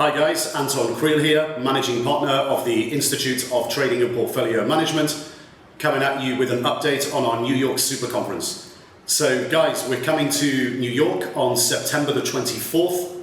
Hi guys, Anton Quill here, Managing Partner of the Institute of Trading and Portfolio Management, coming at you with an update on our New York Super Conference. So guys, we're coming to New York on September the 24th.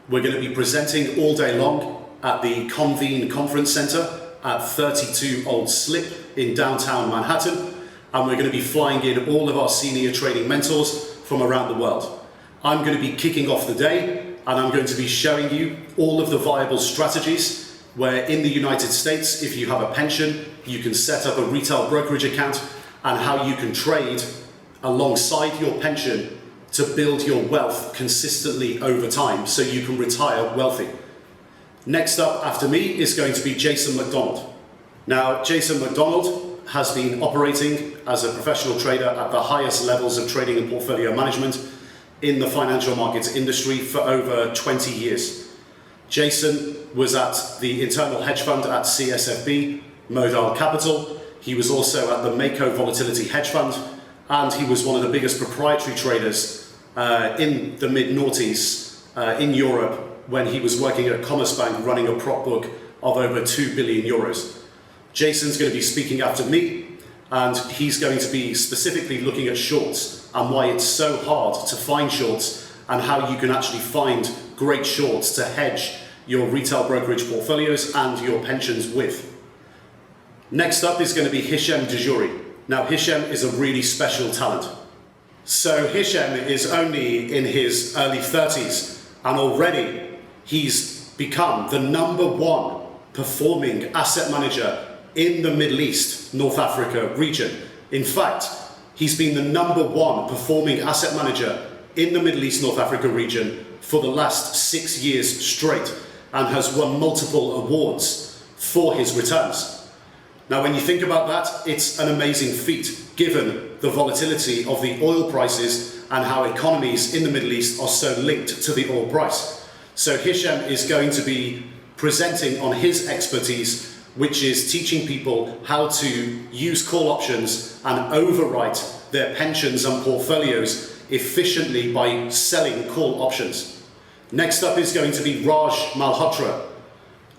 We're going to be presenting all day long at the Convene Conference Center at 32 Old Slip in downtown Manhattan, and we're going to be flying in all of our senior trading mentors from around the world. I'm going to be kicking off the day, and I'm going to be showing you all of the viable strategies where in the United States, if you have a pension, you can set up a retail brokerage account, and how you can trade alongside your pension to build your wealth consistently over time so you can retire wealthy. Next up after me is going to be Jason MacDonald. Now, Jason MacDonald has been operating as a professional trader at the highest levels of trading and portfolio management in the financial markets industry for over 20 years. Jason was at the internal hedge fund at CSFB, Modal Capital. He was also at the Mako Volatility Hedge Fund, and he was one of the biggest proprietary traders in the mid-noughties in Europe when he was working at Commerzbank running a prop book of over 2 billion euros. Jason's going to be speaking after me, and he's going to be specifically looking at shorts and why it's so hard to find shorts and how you can actually find great shorts to hedge your retail brokerage portfolios and your pensions with. Next up is going to be Hisham De Jour. Now, Hisham is a really special talent. So Hisham is only in his early 30s, and already he's become the #1 performing asset manager in the Middle East, North Africa region. In fact, he's been the #1 performing asset manager in the Middle East, North Africa region for the last 6 years straight, and has won multiple awards for his returns. Now, when you think about that, it's an amazing feat given the volatility of the oil prices and how economies in the Middle East are so linked to the oil price. So Hisham is going to be presenting on his expertise, which is teaching people how to use call options and overwrite their pensions and portfolios efficiently by selling call options. Next up is going to be Raj Malhotra.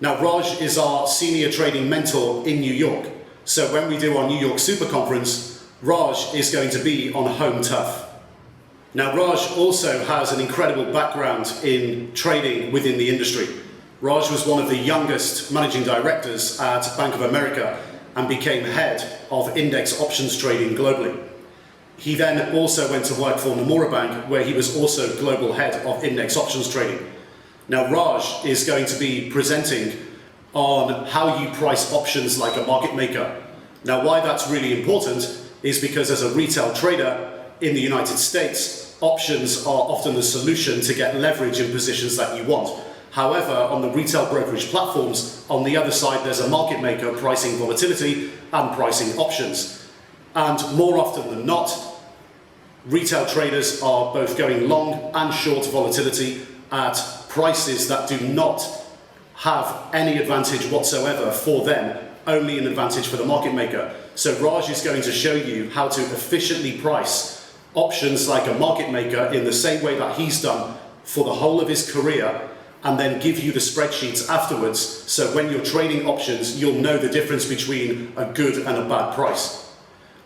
Now, Raj is our senior trading mentor in New York. So when we do our New York Super Conference, Raj is going to be on home turf. Now, Raj also has an incredible background in trading within the industry. Raj was one of the youngest managing directors at Bank of America and became head of index options trading globally. He then also went to work for Nomura Bank, where he was also global head of index options trading. Now, Raj is going to be presenting on how you price options like a market maker. Now, why that's really important is because as a retail trader in the United States, options are often the solution to get leverage in positions that you want. However, on the retail brokerage platforms, on the other side, there's a market maker pricing volatility and pricing options. And more often than not, retail traders are both going long and short volatility at prices that do not have any advantage whatsoever for them, only an advantage for the market maker. So Raj is going to show you how to efficiently price options like a market maker in the same way that he's done for the whole of his career, and then give you the spreadsheets afterwards, so when you're trading options, you'll know the difference between a good and a bad price.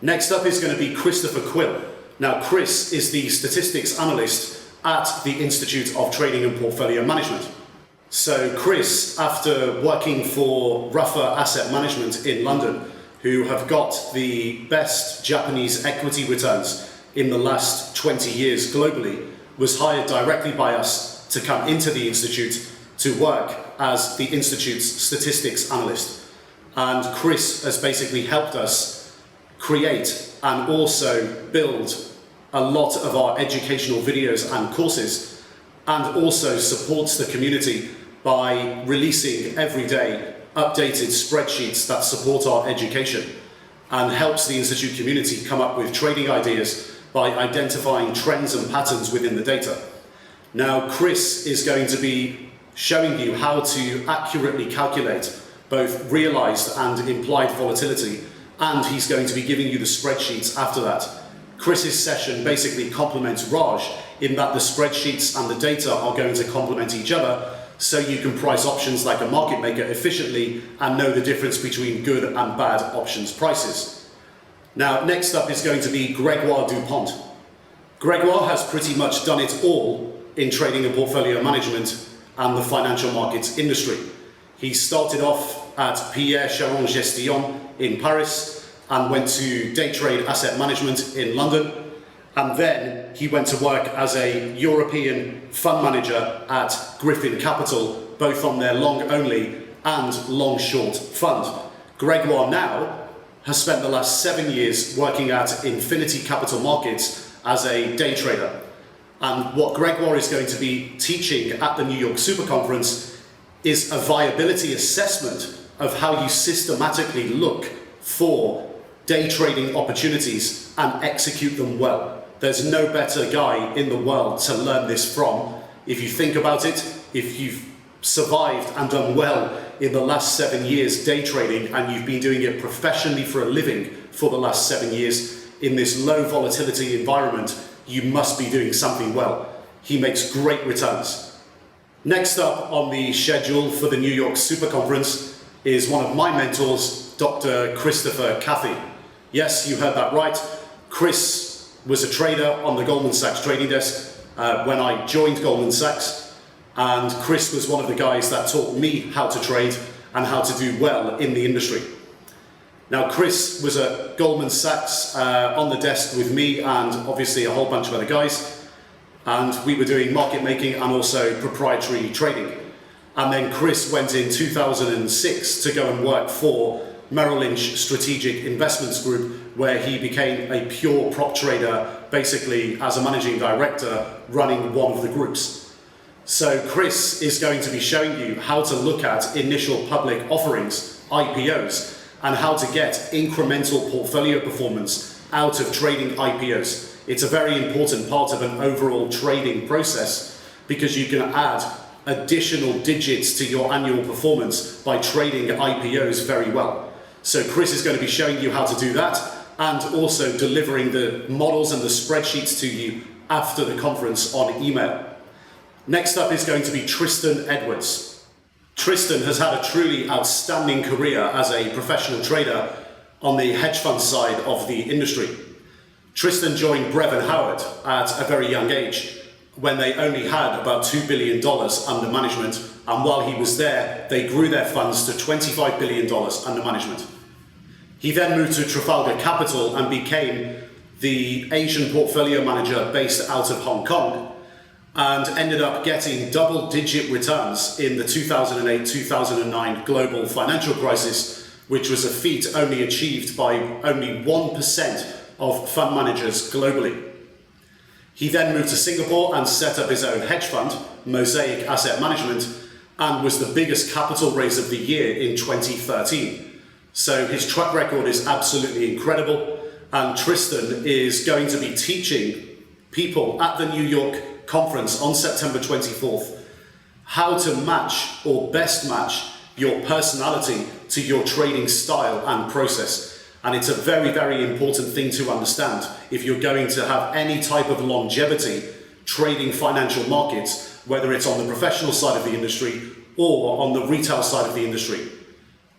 Next up is going to be Christopher Quill. Now, Chris is the statistics analyst at the Institute of Trading and Portfolio Management. So Chris, after working for Ruffer Asset Management in London, who have got the best Japanese equity returns in the last 20 years globally, was hired directly by us to come into the Institute to work as the Institute's statistics analyst. And Chris has basically helped us create and also build a lot of our educational videos and courses, and also supports the community by releasing every day updated spreadsheets that support our education, and helps the Institute community come up with trading ideas by identifying trends and patterns within the data. Now, Chris is going to be showing you how to accurately calculate both realized and implied volatility, and he's going to be giving you the spreadsheets after that. Chris's session basically complements Raj in that the spreadsheets and the data are going to complement each other so you can price options like a market maker efficiently and know the difference between good and bad options prices. Now, next up is going to be Gregoire Dupont. Gregoire has pretty much done it all in trading and portfolio management and the financial markets industry. He started off at Pierre Charon Gestion in Paris and went to day trade asset management in London. And then he went to work as a European fund manager at Griffin Capital, both on their long only and long short fund. Gregoire now has spent the last 7 years working at Infinity Capital Markets as a day trader. And what Gregoire is going to be teaching at the New York Super Conference is a viability assessment of how you systematically look for day trading opportunities and execute them well. There's no better guy in the world to learn this from. If you think about it, if you've survived and done well in the last 7 years day trading and you've been doing it professionally for a living for the last 7 years in this low volatility environment, you must be doing something well. He makes great returns. Next up on the schedule for the New York Super Conference is one of my mentors, Dr. Christopher Cathy. Yes, you heard that right. Chris was a trader on the Goldman Sachs trading desk when I joined Goldman Sachs, and Chris was one of the guys that taught me how to trade and how to do well in the industry. Now, Chris was at Goldman Sachs on the desk with me and obviously a whole bunch of other guys, and we were doing market making and also proprietary trading. And then Chris went in 2006 to go and work for Merrill Lynch Strategic Investments Group, where he became a pure prop trader, basically as a managing director running one of the groups. So Chris is going to be showing you how to look at initial public offerings, IPOs, and how to get incremental portfolio performance out of trading IPOs. It's a very important part of an overall trading process because you can add additional digits to your annual performance by trading IPOs very well. So Chris is going to be showing you how to do that and also delivering the models and the spreadsheets to you after the conference on email. Next up is going to be Tristan Edwards. Tristan has had a truly outstanding career as a professional trader on the hedge fund side of the industry. Tristan joined Brevan Howard at a very young age when they only had about $2 billion under management, and while he was there, they grew their funds to $25 billion under management. He then moved to Trafalgar Capital and became the Asian portfolio manager based out of Hong Kong and ended up getting double-digit returns in the 2008-2009 global financial crisis, which was a feat only achieved by only 1% of fund managers globally. He then moved to Singapore and set up his own hedge fund, Mosaic Asset Management, and was the biggest capital raise of the year in 2013. So his track record is absolutely incredible, and Tristan is going to be teaching people at the New York conference on September 24th how to match or best match your personality to your trading style and process. And it's a very, very important thing to understand if you're going to have any type of longevity trading financial markets, whether it's on the professional side of the industry or on the retail side of the industry.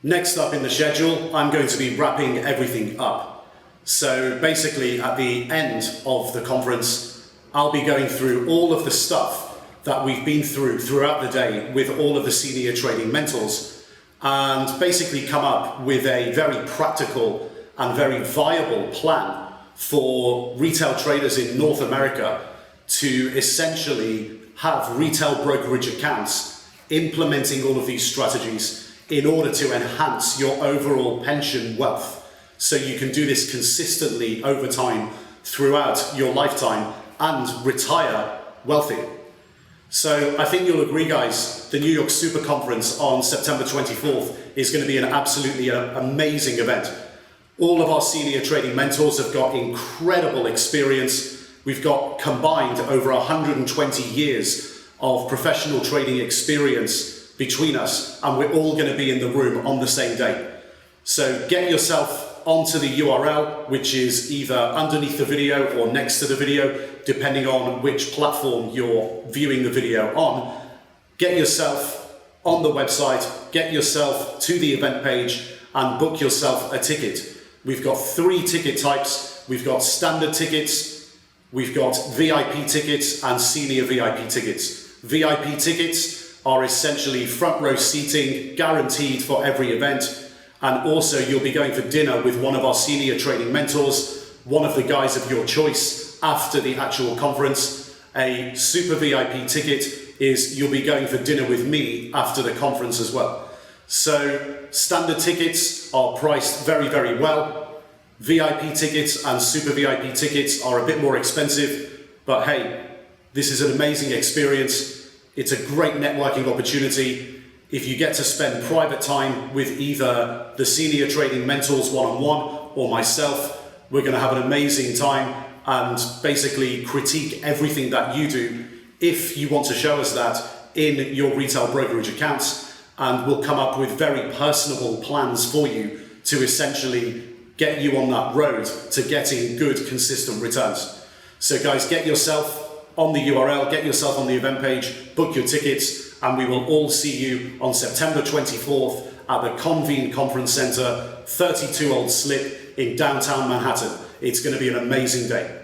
Next up in the schedule, I'm going to be wrapping everything up. So basically at the end of the conference, I'll be going through all of the stuff that we've been through throughout the day with all of the senior trading mentors and basically come up with a very practical and very viable plan for retail traders in North America to essentially have retail brokerage accounts implementing all of these strategies in order to enhance your overall pension wealth. So you can do this consistently over time throughout your lifetime and retire wealthy. So I think you'll agree, guys, the New York Super Conference on September 24th is going to be an absolutely amazing event. All of our senior trading mentors have got incredible experience. We've got combined over 120 years of professional trading experience between us, and we're all going to be in the room on the same day. So get yourself onto the URL, which is either underneath the video or next to the video, depending on which platform you're viewing the video on. get yourself on the website, get yourself to the event page and book yourself a ticket. We've got 3 ticket types. We've got standard tickets, we've got VIP tickets and senior VIP tickets. VIP tickets are essentially front row seating, guaranteed for every event. And also you'll be going for dinner with one of our senior training mentors, one of the guys of your choice after the actual conference. A super VIP ticket is you'll be going for dinner with me after the conference as well. So standard tickets are priced very, very well. VIP tickets and super VIP tickets are a bit more expensive, but hey, this is an amazing experience. It's a great networking opportunity. If you get to spend private time with either the senior training mentors one-on-one or myself, we're going to have an amazing time and basically critique everything that you do if you want to show us that in your retail brokerage accounts, and we'll come up with very personable plans for you to essentially get you on that road to getting good, consistent returns. So guys, get yourself on the URL, get yourself on the event page, book your tickets, and we will all see you on September 24th at the Convene Conference Center, 32 Old Slip in downtown Manhattan. It's going to be an amazing day.